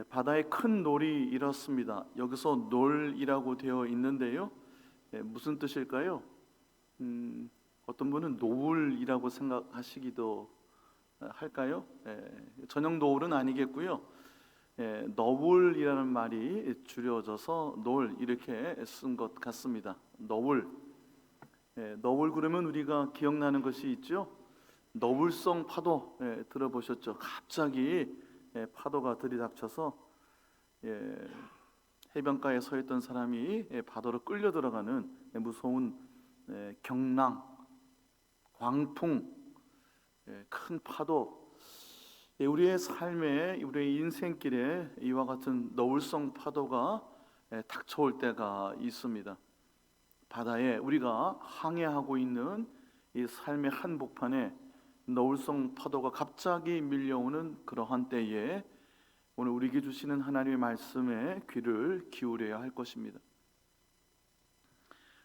바다에 큰 놀이 이렇습니다. 여기서 놀이라고 되어 있는데요. 무슨 뜻일까요? 어떤 분은 노을이라고 생각하시기도 할까요? 전형 노을은 아니겠고요. 너울이라는 말이 줄여져서 놀 이렇게 쓴 것 같습니다. 너울. 너울 그러면 우리가 기억나는 것이 있죠. 너울성 파도 들어보셨죠? 갑자기 파도가 들이닥쳐서 해변가에 서 있던 사람이 바다로 끌려 들어가는 무서운 경랑, 광풍, 큰 파도. 우리의 삶에, 우리의 인생길에 이와 같은 너울성 파도가 닥쳐올 때가 있습니다. 바다에 우리가 항해하고 있는 이 삶의 한복판에 너울성 파도가 갑자기 밀려오는 그러한 때에 오늘 우리에게 주시는 하나님의 말씀에 귀를 기울여야 할 것입니다.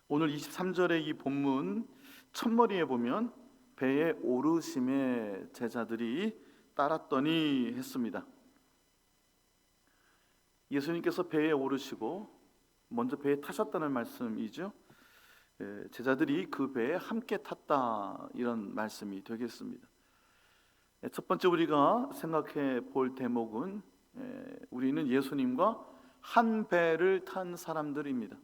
오늘 23절의 이 본문 첫머리에 보면 배에 오르심에 제자들이 따랐더니 했습니다. 예수님께서 배에 오르시고 먼저 배에 타셨다는 말씀이죠. 제자들이 그 배에 함께 탔다, 이런 말씀이 되겠습니다. 첫 번째 우리가 생각해 볼 대목은 우리는 예수님과 한 배를 탄 사람들입니다.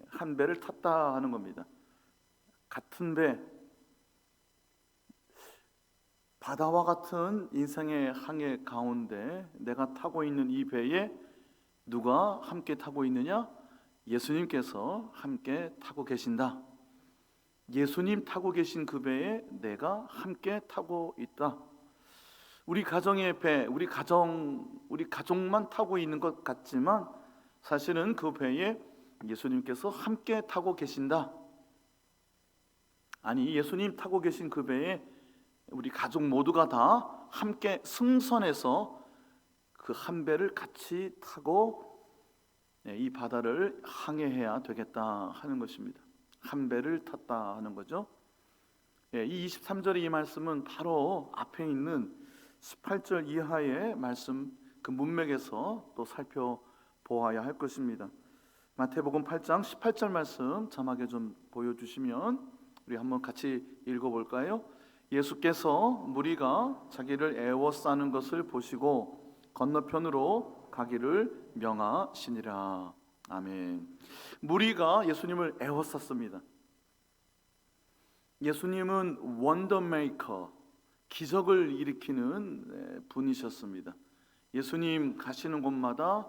한 배를 탔다 하는 겁니다. 같은 배, 바다와 같은 인생의 항해 가운데 내가 타고 있는 이 배에 누가 함께 타고 있느냐? 예수님께서 함께 타고 계신다. 예수님 타고 계신 그 배에 내가 함께 타고 있다. 우리 가정의 배, 우리 가족만 타고 있는 것 같지만 사실은 그 배에 예수님께서 함께 타고 계신다. 아니, 예수님 타고 계신 그 배에 우리 가족 모두가 다 함께 승선해서 그 한 배를 같이 타고 이 바다를 항해해야 되겠다 하는 것입니다. 한 배를 탔다 하는 거죠. 이 23절의 이 말씀은 바로 앞에 있는 18절 이하의 말씀, 그 문맥에서 또 살펴보아야 할 것입니다. 마태복음 8장 18절 말씀 자막에 좀 보여주시면 우리 한번 같이 읽어볼까요? 예수께서 무리가 자기를 애워싸는 것을 보시고 건너편으로 가기를 명하시니라. 아멘. 무리가 예수님을 애워쌌습니다. 예수님은 원더메이커, 기적을 일으키는 분이셨습니다. 예수님 가시는 곳마다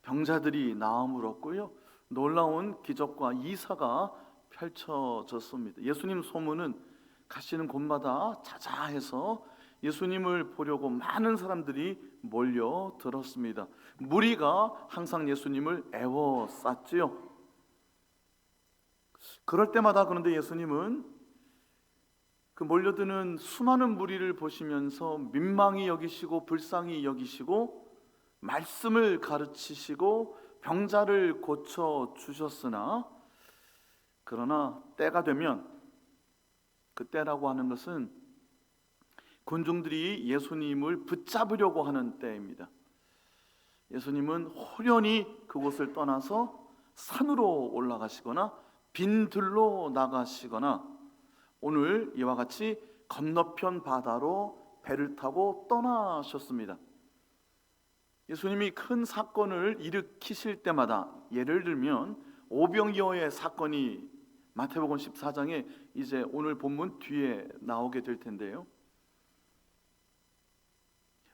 병자들이 나음을 얻고요, 놀라운 기적과 이사가 펼쳐졌습니다. 예수님 소문은 가시는 곳마다 자자해서 예수님을 보려고 많은 사람들이 몰려들었습니다. 무리가 항상 예수님을 애워쌌지요. 그럴 때마다 그런데 예수님은 그 몰려드는 수많은 무리를 보시면서 민망히 여기시고 불쌍히 여기시고 말씀을 가르치시고 병자를 고쳐 주셨으나, 그러나 때가 되면, 그 때라고 하는 것은 군중들이 예수님을 붙잡으려고 하는 때입니다. 예수님은 호련히 그곳을 떠나서 산으로 올라가시거나 빈들로 나가시거나 오늘 이와 같이 건너편 바다로 배를 타고 떠나셨습니다. 예수님이 큰 사건을 일으키실 때마다, 예를 들면 오병이어의 사건이 마태복음 14장에 이제 오늘 본문 뒤에 나오게 될 텐데요,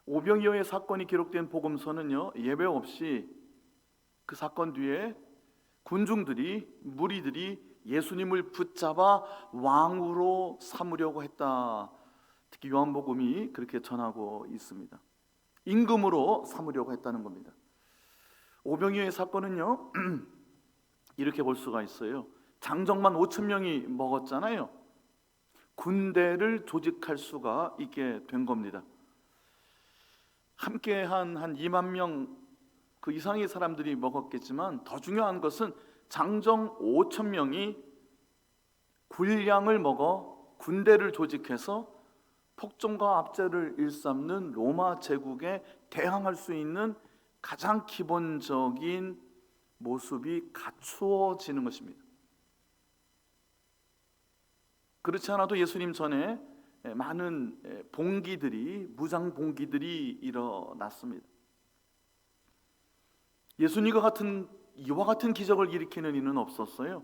오병이어의 사건이 기록된 복음서는요, 예배 없이 그 사건 뒤에 군중들이, 무리들이 예수님을 붙잡아 왕으로 삼으려고 했다, 특히 요한복음이 그렇게 전하고 있습니다. 임금으로 삼으려고 했다는 겁니다. 오병이어의 사건은요 이렇게 볼 수가 있어요. 장정만 5천 명이 먹었잖아요. 군대를 조직할 수가 있게 된 겁니다. 함께한 한 2만 명 그 이상의 사람들이 먹었겠지만 더 중요한 것은 장정 5천 명이 군량을 먹어 군대를 조직해서 폭정과 압제를 일삼는 로마 제국에 대항할 수 있는 가장 기본적인 모습이 갖추어지는 것입니다. 그렇지 않아도 예수님 전에 많은 봉기들이, 무장 봉기들이 일어났습니다. 예수님과 같은, 이와 같은 기적을 일으키는 이는 없었어요.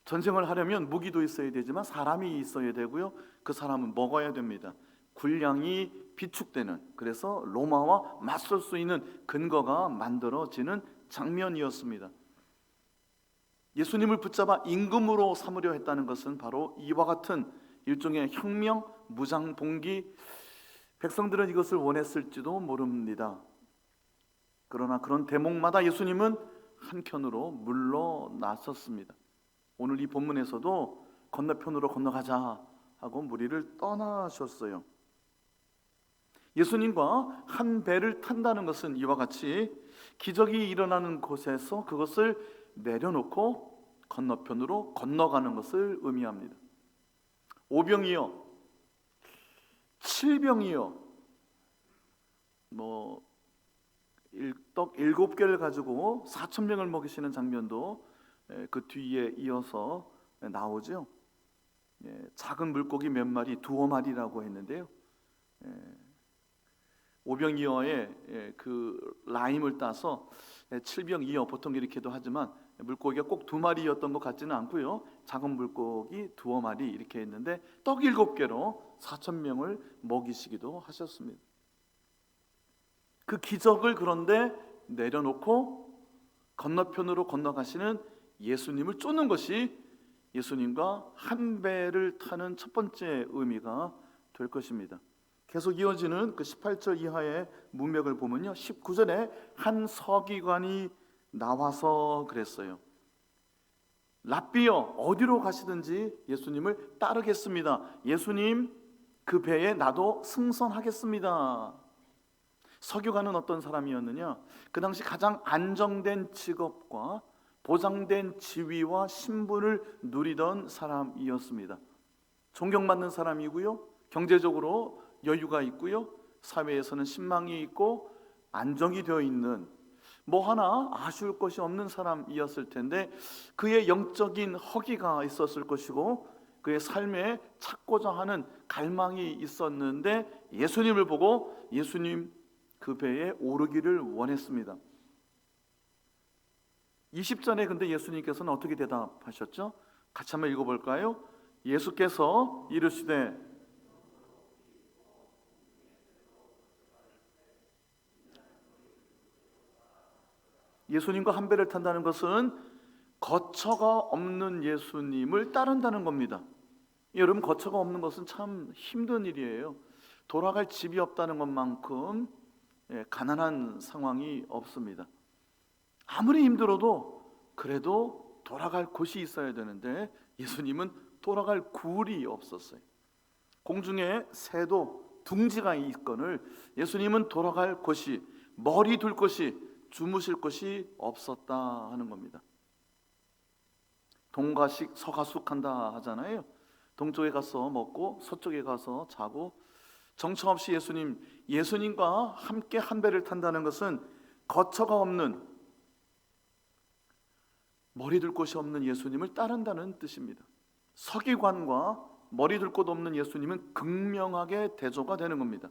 전쟁을 하려면 무기도 있어야 되지만 사람이 있어야 되고요. 그 사람은 먹어야 됩니다. 군량이 비축되는, 그래서 로마와 맞설 수 있는 근거가 만들어지는 장면이었습니다. 예수님을 붙잡아 임금으로 삼으려 했다는 것은 바로 이와 같은 일종의 혁명, 무장 봉기, 백성들은 이것을 원했을지도 모릅니다. 그러나 그런 대목마다 예수님은 한켠으로 물러났었습니다. 오늘 이 본문에서도 건너편으로 건너가자 하고 무리를 떠나셨어요. 예수님과 한 배를 탄다는 것은 이와 같이 기적이 일어나는 곳에서 그것을 내려놓고 건너편으로 건너가는 것을 의미합니다. 5병이요, 7병이요, 떡 7개를 가지고 4,000명을 먹이시는 장면도 그 뒤에 이어서 나오죠. 작은 물고기 몇 마리, 2마리라고 했는데요. 오병이어에 그 라임을 따서 7병이어, 보통 이렇게도 하지만 물고기가 꼭 2마리였던 것 같지는 않고요. 작은 물고기 2마리 이렇게 했는데 떡 7개로 4,000명을 먹이시기도 하셨습니다. 그 기적을 그런데 내려놓고 건너편으로 건너가시는 예수님을 쫓는 것이 예수님과 한 배를 타는 첫 번째 의미가 될 것입니다. 계속 이어지는 그 18절 이하의 문맥을 보면요, 19절에 한 서기관이 나와서 그랬어요. 랍비여, 어디로 가시든지 예수님을 따르겠습니다. 예수님 그 배에 나도 승선하겠습니다. 서기관은 어떤 사람이었느냐? 그 당시 가장 안정된 직업과 보장된 지위와 신분을 누리던 사람이었습니다. 존경받는 사람이고요, 경제적으로 여유가 있고요, 사회에서는 신망이 있고 안정이 되어 있는, 뭐 하나 아쉬울 것이 없는 사람이었을 텐데 그의 영적인 허기가 있었을 것이고 그의 삶에 찾고자 하는 갈망이 있었는데 예수님을 보고 예수님 그 배에 오르기를 원했습니다. 20절에 근데 예수님께서는 어떻게 대답하셨죠? 같이 한번 읽어볼까요? 예수께서 이르시되 예수님과 한 배를 탄다는 것은 거처가 없는 예수님을 따른다는 겁니다. 여러분, 거처가 없는 것은 참 힘든 일이에요. 돌아갈 집이 없다는 것만큼 가난한 상황이 없습니다. 아무리 힘들어도 그래도 돌아갈 곳이 있어야 되는데 예수님은 돌아갈 굴이 없었어요. 공중에 새도 둥지가 있거늘 예수님은 돌아갈 곳이, 머리 둘 곳이, 주무실 곳이 없었다 하는 겁니다. 동가식 서가숙한다 하잖아요. 동쪽에 가서 먹고 서쪽에 가서 자고, 정처없이 예수님과 함께 한 배를 탄다는 것은 거처가 없는, 머리 둘 곳이 없는 예수님을 따른다는 뜻입니다. 서기관과 머리 둘 곳 없는 예수님은 극명하게 대조가 되는 겁니다.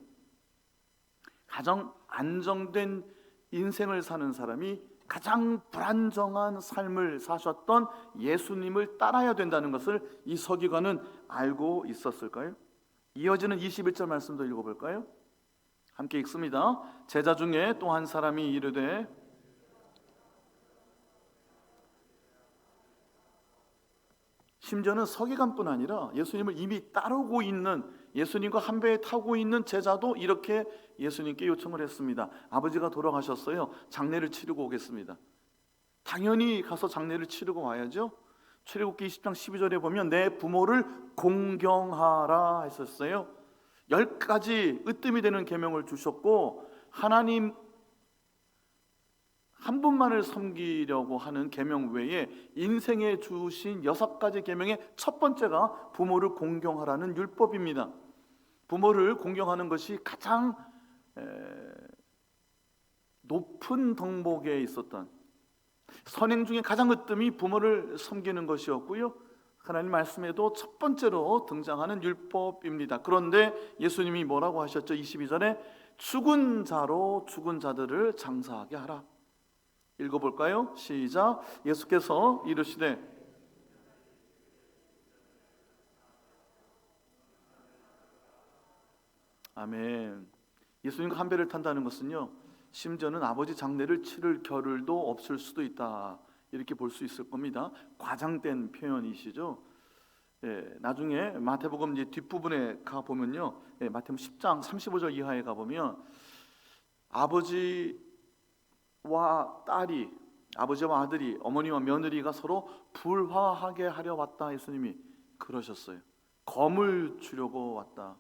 가장 안정된 인생을 사는 사람이 가장 불안정한 삶을 사셨던 예수님을 따라야 된다는 것을 이 서기관은 알고 있었을까요? 이어지는 21절 말씀도 읽어볼까요? 함께 읽습니다. 제자 중에 또 한 사람이 이르되 심지어는 서기관뿐 아니라 예수님을 이미 따르고 있는, 예수님과 한 배에 타고 있는 제자도 이렇게 예수님께 요청을 했습니다. 아버지가 돌아가셨어요. 장례를 치르고 오겠습니다. 당연히 가서 장례를 치르고 와야죠. 출애굽기 20장 12절에 보면 내 부모를 공경하라 했었어요. 10가지 으뜸이 되는 계명을 주셨고, 하나님 한 분만을 섬기려고 하는 계명 외에 인생에 주신 6가지 계명의 첫 번째가 부모를 공경하라는 율법입니다. 부모를 공경하는 것이 가장 높은 덕목에 있었던, 선행 중에 가장 으뜸이 부모를 섬기는 것이었고요, 하나님 말씀에도 첫 번째로 등장하는 율법입니다. 그런데 예수님이 뭐라고 하셨죠? 22절에 죽은 자로 죽은 자들을 장사하게 하라. 읽어볼까요? 시작. 예수께서 이르시되 아멘. 예수님과 한 배를 탄다는 것은요, 심지어는 아버지 장례를 치를 겨를도 없을 수도 있다, 이렇게 볼 수 있을 겁니다. 과장된 표현이시죠. 나중에 마태복음 이제 뒷부분에 가 보면요, 마태복음 10장 35절 이하에 가 보면 아버지와 딸이, 아버지와 아들이, 어머니와 며느리가 서로 불화하게 하려 왔다, 예수님이 그러셨어요. 검을 주려고 왔다.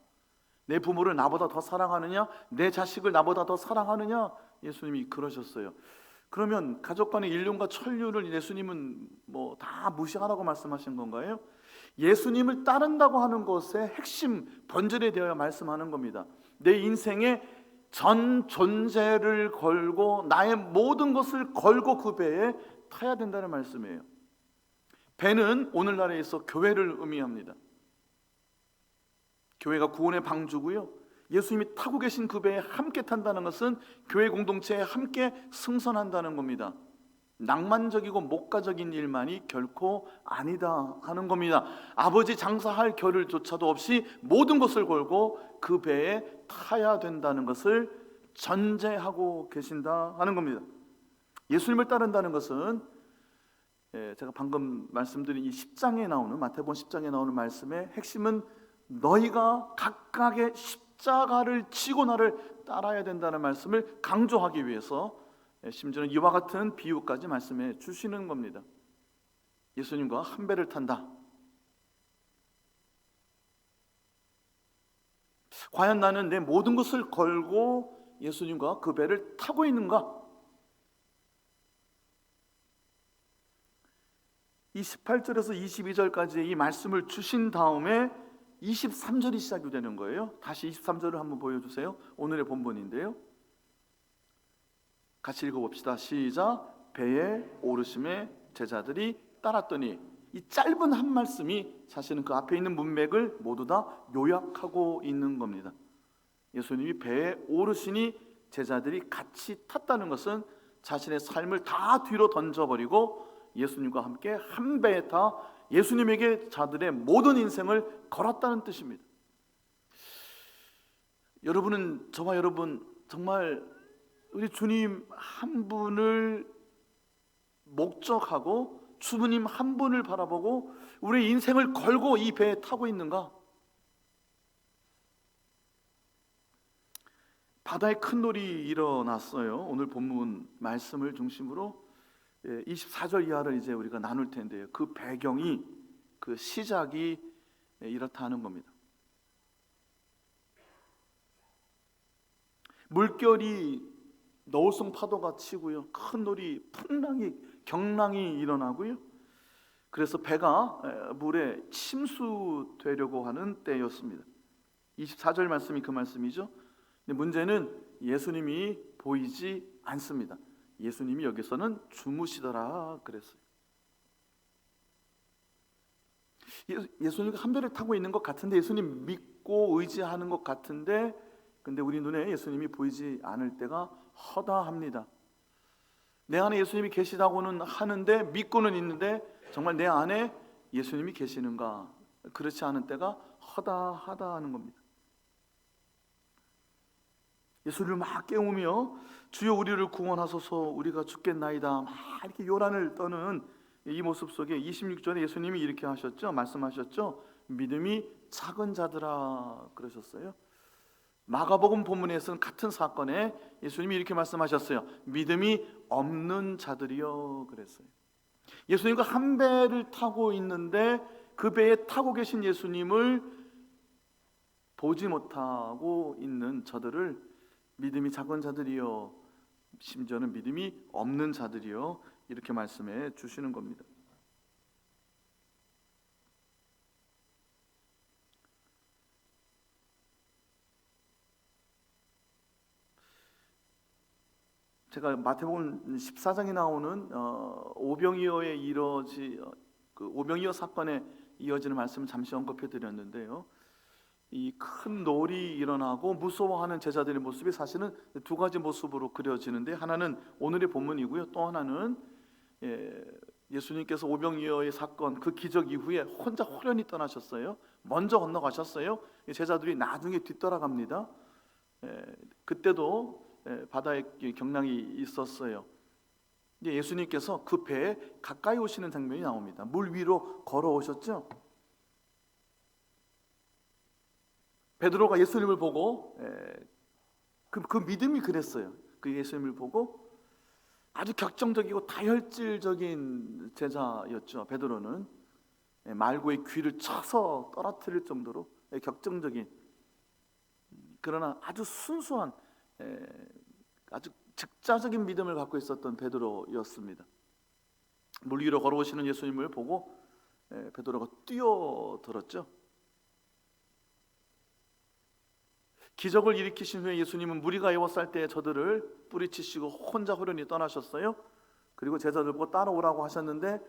내 부모를 나보다 더 사랑하느냐? 내 자식을 나보다 더 사랑하느냐? 예수님이 그러셨어요. 그러면 가족 간의 일륜과 천륜을 예수님은 뭐 다 무시하라고 말씀하신 건가요? 예수님을 따른다고 하는 것의 핵심 본질에 대하여 말씀하는 겁니다. 내 인생의 전 존재를 걸고 나의 모든 것을 걸고 그 배에 타야 된다는 말씀이에요. 배는 오늘날에서 교회를 의미합니다. 교회가 구원의 방주고요, 예수님이 타고 계신 그 배에 함께 탄다는 것은 교회 공동체에 함께 승선한다는 겁니다. 낭만적이고 목가적인 일만이 결코 아니다 하는 겁니다. 아버지 장사할 겨를조차도 없이 모든 것을 걸고 그 배에 타야 된다는 것을 전제하고 계신다 하는 겁니다. 예수님을 따른다는 것은 제가 방금 말씀드린 이 10장에 나오는, 마태복음 10장에 나오는 말씀의 핵심은 너희가 각각의 십자가를 지고 나를 따라야 된다는 말씀을 강조하기 위해서 심지어는 이와 같은 비유까지 말씀해 주시는 겁니다. 예수님과 한 배를 탄다. 과연 나는 내 모든 것을 걸고 예수님과 그 배를 타고 있는가? 이 18절에서 22절까지의 이 말씀을 주신 다음에 23절이 시작이 되는 거예요. 다시 23절을 한번 보여주세요. 오늘의 본문인데요, 같이 읽어봅시다. 시작. 배에 오르심에 제자들이 따랐더니, 이 짧은 한 말씀이 사실은 그 앞에 있는 문맥을 모두 다 요약하고 있는 겁니다. 예수님이 배에 오르시니 제자들이 같이 탔다는 것은 자신의 삶을 다 뒤로 던져버리고 예수님과 함께 한 배에 타 예수님에게 자들의 모든 인생을 걸었다는 뜻입니다. 여러분은, 저와 여러분, 정말 우리 주님 한 분을 목적하고 주님 한 분을 바라보고 우리 인생을 걸고 이 배에 타고 있는가? 바다에 큰 놀이 일어났어요. 오늘 본문 말씀을 중심으로 24절 이하를 이제 우리가 나눌 텐데요, 그 배경이, 그 시작이 이렇다 하는 겁니다. 물결이 너울성 파도가 치고요, 큰 놀이, 풍랑이, 경랑이 일어나고요, 그래서 배가 물에 침수되려고 하는 때였습니다. 24절 말씀이 그 말씀이죠. 근데 문제는 예수님이 보이지 않습니다. 예수님이 여기서는 주무시더라 그랬어요. 예수님이 한 배를 타고 있는 것 같은데, 예수님 믿고 의지하는 것 같은데, 근데 우리 눈에 예수님이 보이지 않을 때가 허다합니다. 내 안에 예수님이 계시다고는 하는데, 믿고는 있는데 정말 내 안에 예수님이 계시는가, 그렇지 않은 때가 허다하다 하는 겁니다. 예수를 막 깨우며 주여 우리를 구원하소서, 우리가 죽겠나이다, 막 이렇게 요란을 떠는 이 모습 속에 26절에 예수님이 이렇게 하셨죠. 말씀하셨죠. 믿음이 작은 자들아 그러셨어요. 마가복음 본문에서는 같은 사건에 예수님이 이렇게 말씀하셨어요. 믿음이 없는 자들이여 그랬어요. 예수님과 한 배를 타고 있는데 그 배에 타고 계신 예수님을 보지 못하고 있는 저들을 믿음이 작은 자들이여, 심지어는 믿음이 없는 자들이여, 이렇게 말씀해 주시는 겁니다. 제가 마태복음 14장에 나오는 오병이어에 그 오병이어 사건에 이어지는 말씀을 잠시 언급해 드렸는데요. 이 큰 놀이 일어나고 무서워하는 제자들의 모습이 사실은 두 가지 모습으로 그려지는데, 하나는 오늘의 본문이고요. 또 하나는 예수님께서 오병이어의 사건, 그 기적 이후에 혼자 호련히 떠나셨어요. 먼저 건너가셨어요. 제자들이 나중에 뒤따라갑니다. 그때도 바다에 경랑이 있었어요. 예수님께서 그 배에 가까이 오시는 장면이 나옵니다. 물 위로 걸어오셨죠. 베드로가 예수님을 보고 그 믿음이 그랬어요. 그 예수님을 보고 아주 격정적이고 다혈질적인 제자였죠. 베드로는 말고의 귀를 쳐서 떨어뜨릴 정도로 격정적인, 그러나 아주 순수한 아주 즉자적인 믿음을 갖고 있었던 베드로였습니다. 물 위로 걸어오시는 예수님을 보고 베드로가 뛰어들었죠. 기적을 일으키신 후에 예수님은 무리가 에워쌀 때에 저들을 뿌리치시고 혼자 호련히 떠나셨어요. 그리고 제자들 보고 따라오라고 하셨는데,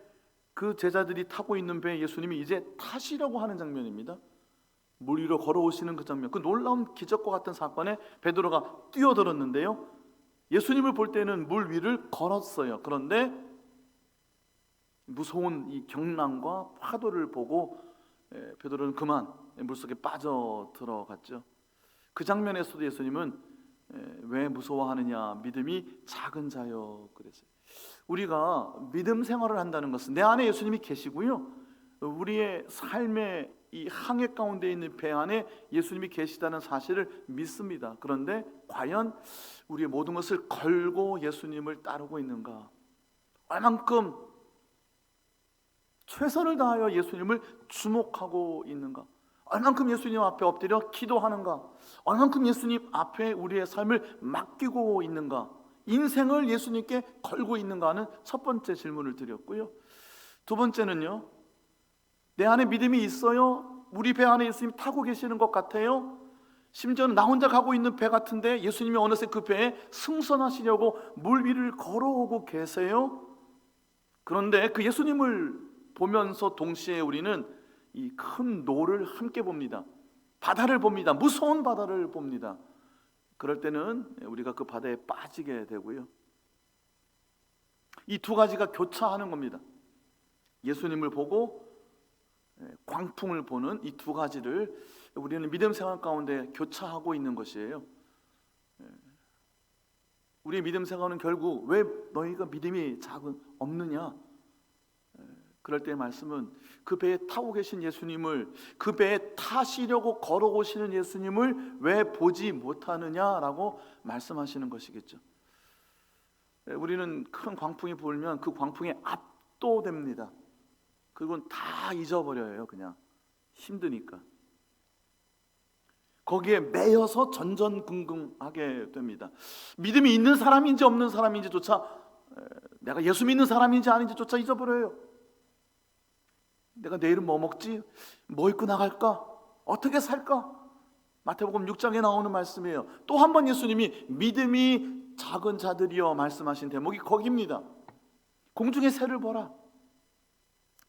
그 제자들이 타고 있는 배에 예수님이 이제 타시려고 하는 장면입니다. 물 위로 걸어오시는 그 장면, 그 놀라운 기적과 같은 사건에 베드로가 뛰어들었는데요, 예수님을 볼 때는 물 위를 걸었어요. 그런데 무서운 이 경랑과 파도를 보고 베드로는 그만 물속에 빠져 들어갔죠. 그 장면에서도 예수님은 왜 무서워하느냐, 믿음이 작은 자여 그랬어요. 우리가 믿음 생활을 한다는 것은 내 안에 예수님이 계시고요, 우리의 삶의 이 항해 가운데 있는 배 안에 예수님이 계시다는 사실을 믿습니다. 그런데 과연 우리의 모든 것을 걸고 예수님을 따르고 있는가? 얼만큼 최선을 다하여 예수님을 주목하고 있는가? 얼만큼 예수님 앞에 엎드려 기도하는가? 얼만큼 예수님 앞에 우리의 삶을 맡기고 있는가? 인생을 예수님께 걸고 있는가 하는 첫 번째 질문을 드렸고요. 두 번째는요, 내 안에 믿음이 있어요? 우리 배 안에 예수님 타고 계시는 것 같아요? 심지어는 나 혼자 가고 있는 배 같은데 예수님이 어느새 그 배에 승선하시려고 물 위를 걸어오고 계세요? 그런데 그 예수님을 보면서 동시에 우리는 이 큰 노를 함께 봅니다. 바다를 봅니다. 무서운 바다를 봅니다. 그럴 때는 우리가 그 바다에 빠지게 되고요, 이 두 가지가 교차하는 겁니다. 예수님을 보고 광풍을 보는 이 두 가지를 우리는 믿음 생활 가운데 교차하고 있는 것이에요. 우리의 믿음 생활은 결국 왜 너희가 믿음이 없느냐? 그럴 때의 말씀은 그 배에 타고 계신 예수님을, 그 배에 타시려고 걸어오시는 예수님을 왜 보지 못하느냐라고 말씀하시는 것이겠죠. 우리는 큰 광풍이 불면 그 광풍에 압도됩니다. 그건 다 잊어버려요. 그냥 힘드니까 거기에 매여서 전전긍긍하게 됩니다. 믿음이 있는 사람인지 없는 사람인지조차, 내가 예수 믿는 사람인지 아닌지조차 잊어버려요. 내가 내일은 뭐 먹지? 뭐 입고 나갈까? 어떻게 살까? 마태복음 6장에 나오는 말씀이에요. 또 한 번 예수님이 믿음이 작은 자들이여 말씀하신 대목이 거기입니다. 공중의 새를 보라.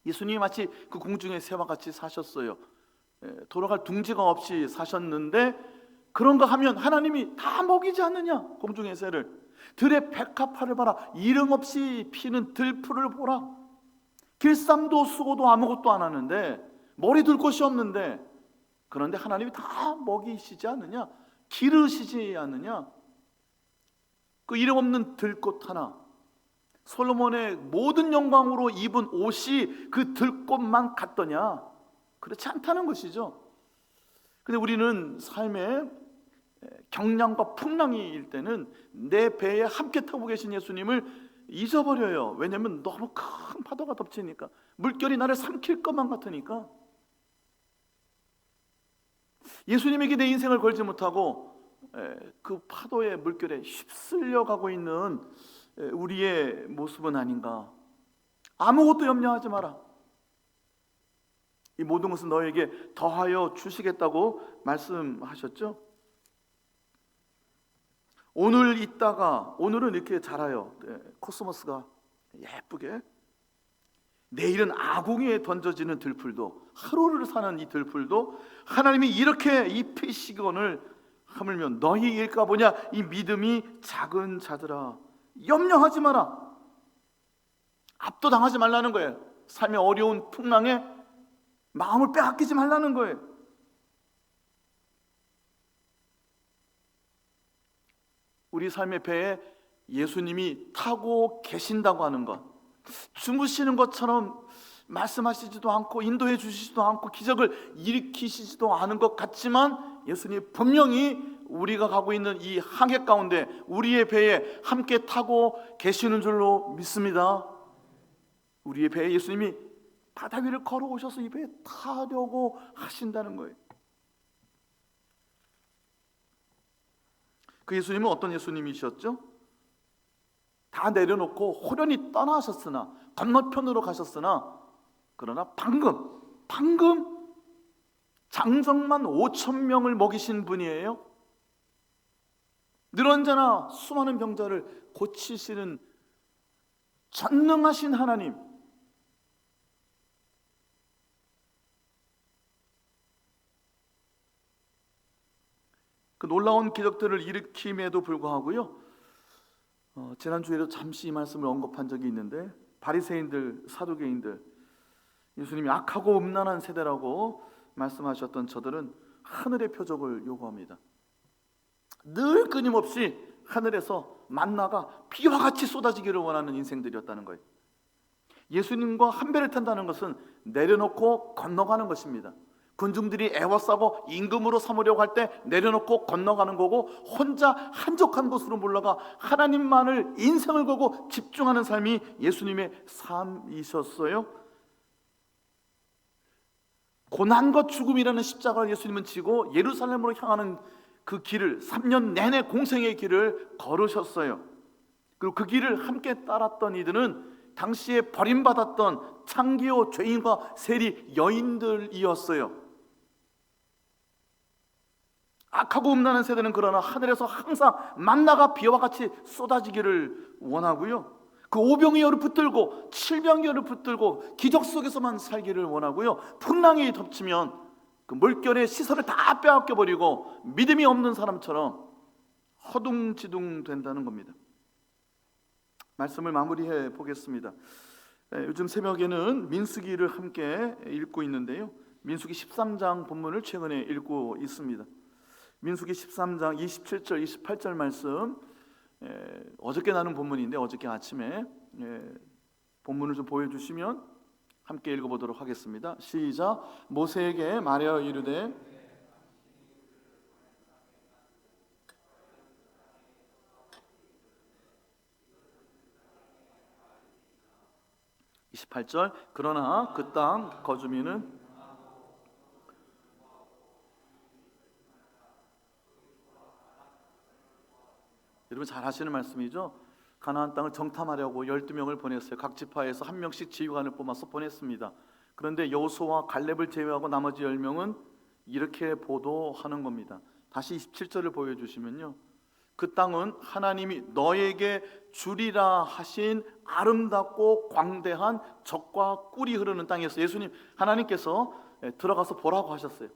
예수님이 마치 그 공중의 새와 같이 사셨어요. 돌아갈 둥지가 없이 사셨는데, 그런가 하면 하나님이 다 먹이지 않느냐? 공중의 새를. 들의 백합화를 봐라. 이름 없이 피는 들풀을 보라. 길쌈도 수고도 아무것도 안 하는데, 머리 둘 곳이 없는데, 그런데 하나님이 다 먹이시지 않느냐? 기르시지 않느냐? 그 이름 없는 들꽃 하나, 솔로몬의 모든 영광으로 입은 옷이 그 들꽃만 같더냐? 그렇지 않다는 것이죠. 근데 우리는 삶에 경량과 풍랑이 때는 내 배에 함께 타고 계신 예수님을 잊어버려요. 왜냐하면 너무 큰 파도가 덮치니까, 물결이 나를 삼킬 것만 같으니까. 예수님에게 내 인생을 걸지 못하고 그 파도의 물결에 휩쓸려 가고 있는 우리의 모습은 아닌가. 아무것도 염려하지 마라. 이 모든 것은 너에게 더하여 주시겠다고 말씀하셨죠. 오늘 있다가 오늘은 이렇게 자라요. 코스모스가 예쁘게. 내일은 아궁이에 던져지는 들풀도, 하루를 사는 이 들풀도 하나님이 이렇게 이 피시건을 하물며 너희 일까 보냐. 이 믿음이 작은 자들아, 염려하지 마라. 압도당하지 말라는 거예요. 삶의 어려운 풍랑에 마음을 빼앗기지 말라는 거예요. 우리 삶의 배에 예수님이 타고 계신다고 하는 것, 주무시는 것처럼 말씀하시지도 않고 인도해 주시지도 않고 기적을 일으키시지도 않은 것 같지만 예수님이 분명히 우리가 가고 있는 이 항해 가운데 우리의 배에 함께 타고 계시는 줄로 믿습니다. 우리의 배에 예수님이 바다 위를 걸어오셔서 이 배에 타려고 하신다는 거예요. 그 예수님은 어떤 예수님이셨죠? 다 내려놓고 호련히 떠나셨으나, 건너편으로 가셨으나, 그러나 방금 장정만 5,000명을 먹이신 분이에요. 늘 언제나 수많은 병자를 고치시는 전능하신 하나님, 그 놀라운 기적들을 일으킴에도 불구하고요, 지난주에도 잠시 이 말씀을 언급한 적이 있는데, 바리새인들, 사두개인들, 예수님이 악하고 음란한 세대라고 말씀하셨던 저들은 하늘의 표적을 요구합니다. 늘 끊임없이 하늘에서 만나가 비와 같이 쏟아지기를 원하는 인생들이었다는 거예요. 예수님과 한 배를 탄다는 것은 내려놓고 건너가는 것입니다. 군중들이 애워싸고 임금으로 삼으려고 할 때 내려놓고 건너가는 거고, 혼자 한적한 곳으로 몰러가 하나님만을 인생을 걸고 집중하는 삶이 예수님의 삶이셨어요. 고난과 죽음이라는 십자가를 예수님은 지고 예루살렘으로 향하는 그 길을, 3년 내내 공생의 길을 걸으셨어요. 그리고 그 길을 함께 따랐던 이들은 당시에 버림받았던 창기요 죄인과 세리 여인들이었어요. 악하고 음란한 세대는 그러나 하늘에서 항상 만나가 비와 같이 쏟아지기를 원하고요, 그 오병이 열을 붙들고 칠병이 열을 붙들고 기적 속에서만 살기를 원하고요, 풍랑이 덮치면 그 물결의 시선을 다 빼앗겨버리고 믿음이 없는 사람처럼 허둥지둥 된다는 겁니다. 말씀을 마무리해 보겠습니다. 요즘 새벽에는 민수기를 함께 읽고 있는데요, 민수기 13장 본문을 최근에 읽고 있습니다. 민수기 13장 27절 28절 말씀, 어저께 나눈 본문인데 어저께 아침에 본문을 좀 보여주시면 함께 읽어보도록 하겠습니다. 시작. 모세에게 말하여 이르되 28절, 그러나 그 땅 거주민은 여러분 잘 아시는 말씀이죠. 가나안 땅을 정탐하려고 12명을 보냈어요. 각 지파에서 한 명씩 지휘관을 뽑아서 보냈습니다. 그런데 여호수아와 갈렙을 제외하고 나머지 10명은 이렇게 보도하는 겁니다. 다시 27절을 보여주시면요, 그 땅은 하나님이 너에게 주리라 하신 아름답고 광대한 젖과 꿀이 흐르는 땅이었어요. 예수님, 하나님께서 들어가서 보라고 하셨어요.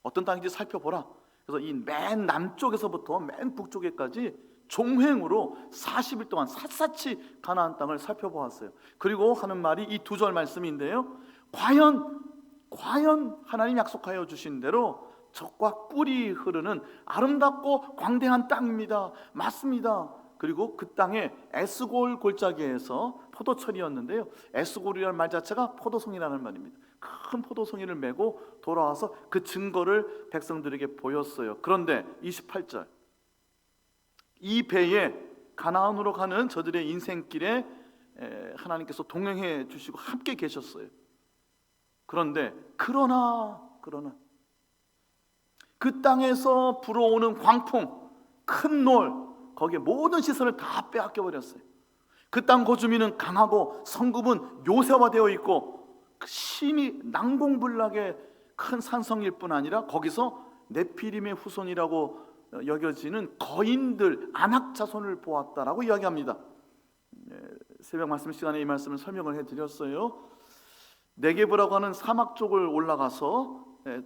어떤 땅인지 살펴보라. 그래서 이 맨 남쪽에서부터 맨 북쪽에까지 종횡으로 40일 동안 샅샅이 가나안 땅을 살펴보았어요. 그리고 하는 말이 이 두 절 말씀인데요, 과연 하나님 약속하여 주신 대로 젖과 꿀이 흐르는 아름답고 광대한 땅입니다. 맞습니다. 그리고 그 땅에 에스골 골짜기에서 포도철이었는데요, 에스골이라는 말 자체가 포도송이라는 말입니다. 큰 포도송이를 메고 돌아와서 그 증거를 백성들에게 보였어요. 그런데 28절, 이 배에 가나안으로 가는 저들의 인생길에 하나님께서 동행해 주시고 함께 계셨어요. 그런데 그러나 그 땅에서 불어오는 광풍, 큰 놀, 거기에 모든 시선을 다 빼앗겨 버렸어요. 그 땅 거주민은 강하고 성읍은 요새화되어 있고 심히 난공불락의 큰 산성일 뿐 아니라 거기서 네피림의 후손이라고 여겨지는 거인들, 안악자손을 보았다라고 이야기합니다. 새벽 말씀 시간에 이 말씀을 설명을 해드렸어요. 네게브라고 하는 사막 쪽을 올라가서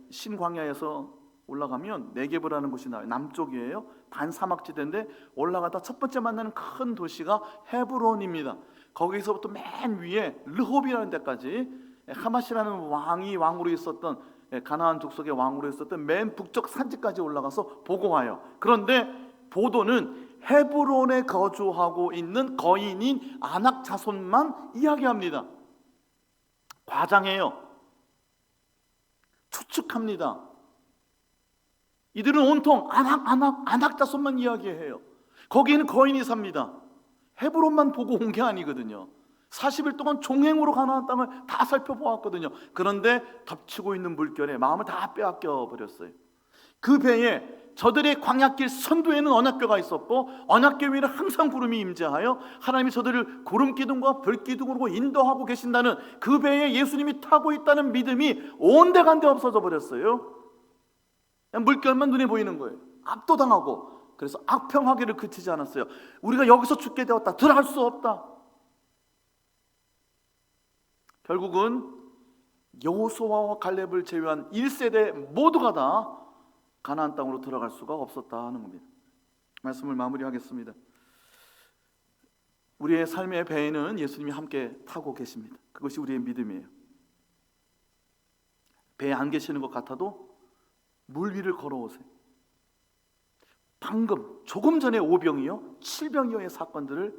신광야에서 올라가면 네게브라는 곳이 나와요. 남쪽이에요. 반사막지대인데 올라가다 첫 번째 만나는 큰 도시가 헤브론입니다. 거기서부터 맨 위에 르홉이라는 데까지 하맛이라는 왕으로 있었던, 가나안 족속의 왕으로 있었던 맨 북쪽 산지까지 올라가서 보고 와요. 그런데 보도는 헤브론에 거주하고 있는 거인인 아낙 자손만 이야기합니다. 과장해요. 추측합니다. 이들은 온통 아낙 자손만 이야기해요. 거기에는 거인이 삽니다. 헤브론만 보고 온 게 아니거든요. 40일 동안 종행으로 가나안 땅을 다 살펴보았거든요. 그런데 덮치고 있는 물결에 마음을 다 빼앗겨 버렸어요. 그 배에 저들의 광야길 선두에는 언약궤가 있었고, 언약궤 위에는 항상 구름이 임재하여 하나님이 저들을 구름기둥과 불기둥으로 인도하고 계신다는 그 배에 예수님이 타고 있다는 믿음이 온데간데 없어져 버렸어요. 물결만 눈에 보이는 거예요. 압도당하고. 그래서 악평하기를 그치지 않았어요. 우리가 여기서 죽게 되었다, 들어갈 수 없다. 결국은 여호수아와 갈렙을 제외한 1세대 모두가 다 가나안 땅으로 들어갈 수가 없었다 하는 겁니다. 말씀을 마무리하겠습니다. 우리의 삶의 배에는 예수님이 함께 타고 계십니다. 그것이 우리의 믿음이에요. 배에 안 계시는 것 같아도 물 위를 걸어오세요. 방금 조금 전에 5병이요 7병이요의 사건들을,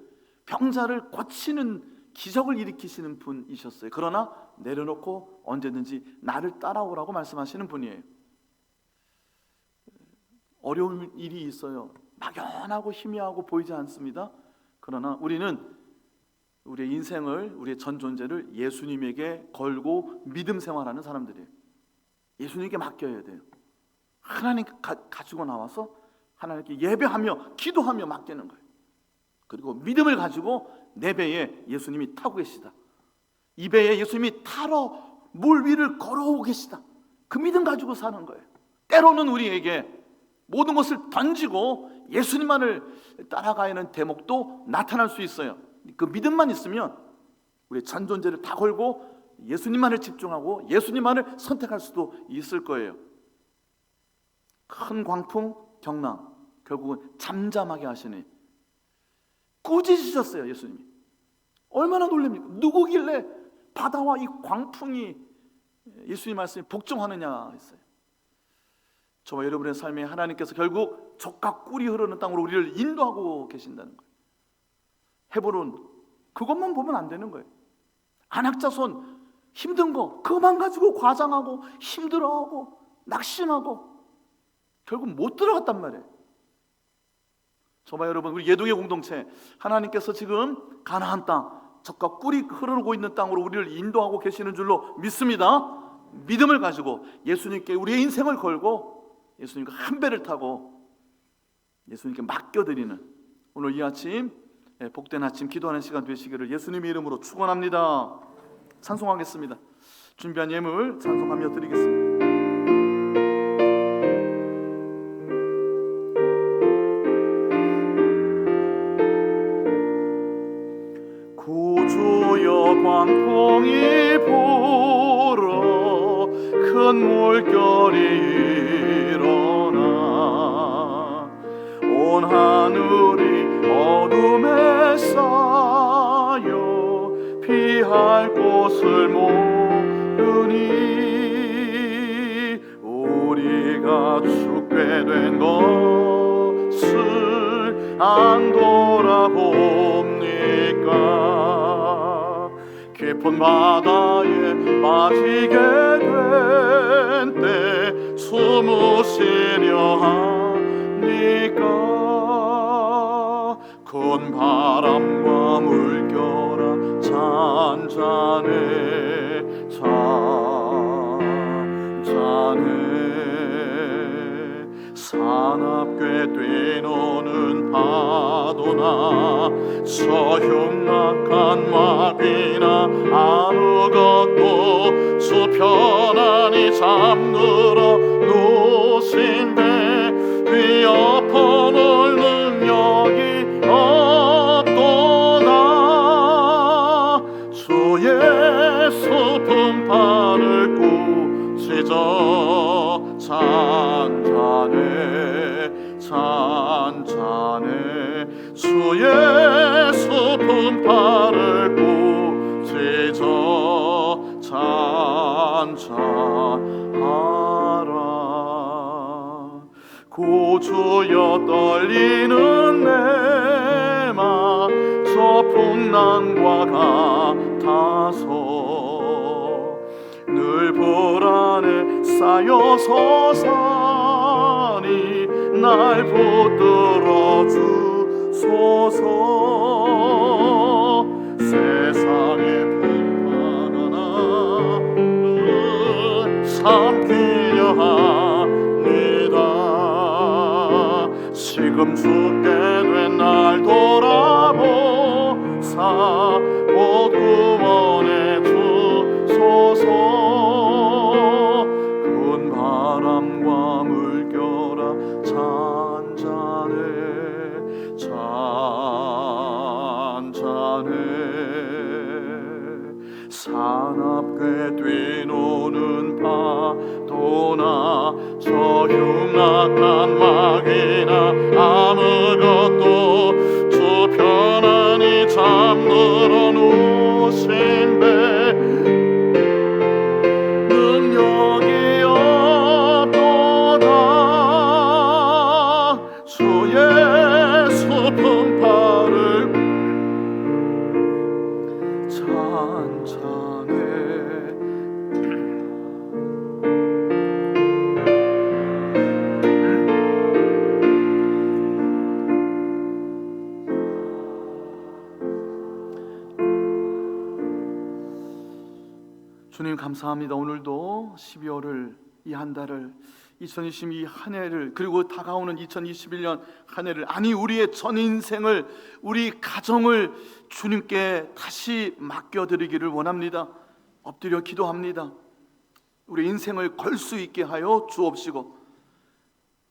병자를 고치는 기적을 일으키시는 분이셨어요. 그러나 내려놓고 언제든지 나를 따라오라고 말씀하시는 분이에요. 어려운 일이 있어요. 막연하고 희미하고 보이지 않습니다. 그러나 우리는 우리의 인생을, 우리의 전 존재를 예수님에게 걸고 믿음 생활하는 사람들이에요. 예수님께 맡겨야 돼요. 하나님 가지고 나와서 하나님께 예배하며 기도하며 맡기는 거예요. 그리고 믿음을 가지고 내 배에 예수님이 타고 계시다, 이 배에 예수님이 타러 물 위를 걸어오고 계시다, 그 믿음 가지고 사는 거예요. 때로는 우리에게 모든 것을 던지고 예수님만을 따라가는 대목도 나타날 수 있어요. 그 믿음만 있으면 우리의 전 존재를 다 걸고 예수님만을 집중하고 예수님만을 선택할 수도 있을 거예요. 큰 광풍, 경랑, 결국은 잠잠하게 하시니 꾸짖으셨어요. 예수님이 얼마나 놀랍니까? 누구길래 바다와 이 광풍이 예수님 말씀에 복종하느냐 했어요. 저와 여러분의 삶에 하나님께서 결국 젖과 꿀이 흐르는 땅으로 우리를 인도하고 계신다는 거예요. 헤브론, 그것만 보면 안 되는 거예요. 안악자손, 힘든 거 그것만 가지고 과장하고 힘들어하고 낙심하고 결국 못 들어갔단 말이에요. 저와 여러분, 우리 예동의 공동체, 하나님께서 지금 가나안 땅, 젖과 꿀이 흐르고 있는 땅으로 우리를 인도하고 계시는 줄로 믿습니다. 믿음을 가지고 예수님께 우리의 인생을 걸고 예수님과 한 배를 타고 예수님께 맡겨드리는 오늘 이 아침, 복된 아침 기도하는 시간 되시기를 예수님의 이름으로 축원합니다. 찬송하겠습니다. 준비한 예물 찬송하며 드리겠습니다. 구주여 광풍이 불어 큰 물결이 일어나 온 하늘이 어둠에 쌓여 피할 곳을 모르니 우리가 죽게 된 것을 안 돌아봅니까? 깊은 바다에 빠지게 된 때 숨으시려 합니까? 큰 바람과 물결아 잔잔해 사납게 뛰노는 파도나 저 흉악한 마비나 아무것도 주 편안히 잠들어 누신 배 엎어놓을 능력이 없도다. 주의 슬픈 발을 꾸짖어 잔잔해 잔잔해. 주의 슬픈 발을 꾸짖어 잔잔하라. 구주여 떨리는 내 맘 저 풍랑과 같아서 늘 불안에 쌓여서 사니 날 붙들어 주소서. 세상의 풍파가 나를 삼키려 합니다. 지금 죽게 된 날 돌아보사 곧 구원해 주소서. 큰 바람과 물결아 잔잔해 잔잔해. 사납게 뛰노는 파도나 저 흉악한 막이나 아무것도 주 편안히 잠들어 누신 배 능력이 없도다. 주의 슬픈 팔을 잔잔해. 주님 감사합니다. 오늘도 12월을 이 한 달을 2022 한 해를 그리고 다가오는 2021년 한 해를 아니 우리의 전 인생을 우리 가정을 주님께 다시 맡겨드리기를 원합니다. 엎드려 기도합니다. 우리 인생을 걸 수 있게 하여 주옵시고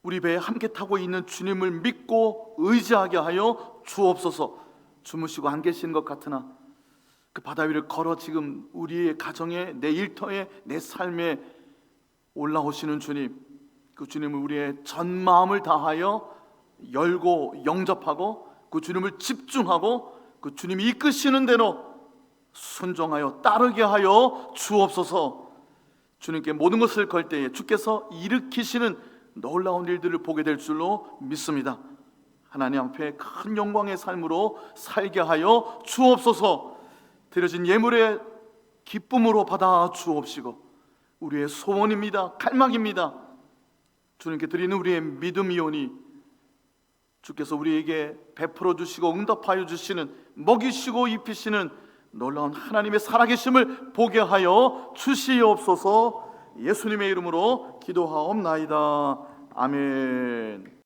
우리 배에 함께 타고 있는 주님을 믿고 의지하게 하여 주옵소서. 주무시고 안 계신 것 같으나 그 바다 위를 걸어 지금 우리의 가정에 내 일터에 내 삶에 올라오시는 주님, 그 주님을 우리의 전 마음을 다하여 열고 영접하고 그 주님을 집중하고 그 주님이 이끄시는 대로 순종하여 따르게 하여 주옵소서. 주님께 모든 것을 걸 때에 주께서 일으키시는 놀라운 일들을 보게 될 줄로 믿습니다. 하나님 앞에 큰 영광의 삶으로 살게 하여 주옵소서. 드려진 예물의 기쁨으로 받아 주옵시고 우리의 소원입니다. 갈망입니다. 주님께 드리는 우리의 믿음이오니 주께서 우리에게 베풀어 주시고 응답하여 주시는 먹이시고 입히시는 놀라운 하나님의 살아계심을 보게 하여 주시옵소서. 예수님의 이름으로 기도하옵나이다. 아멘.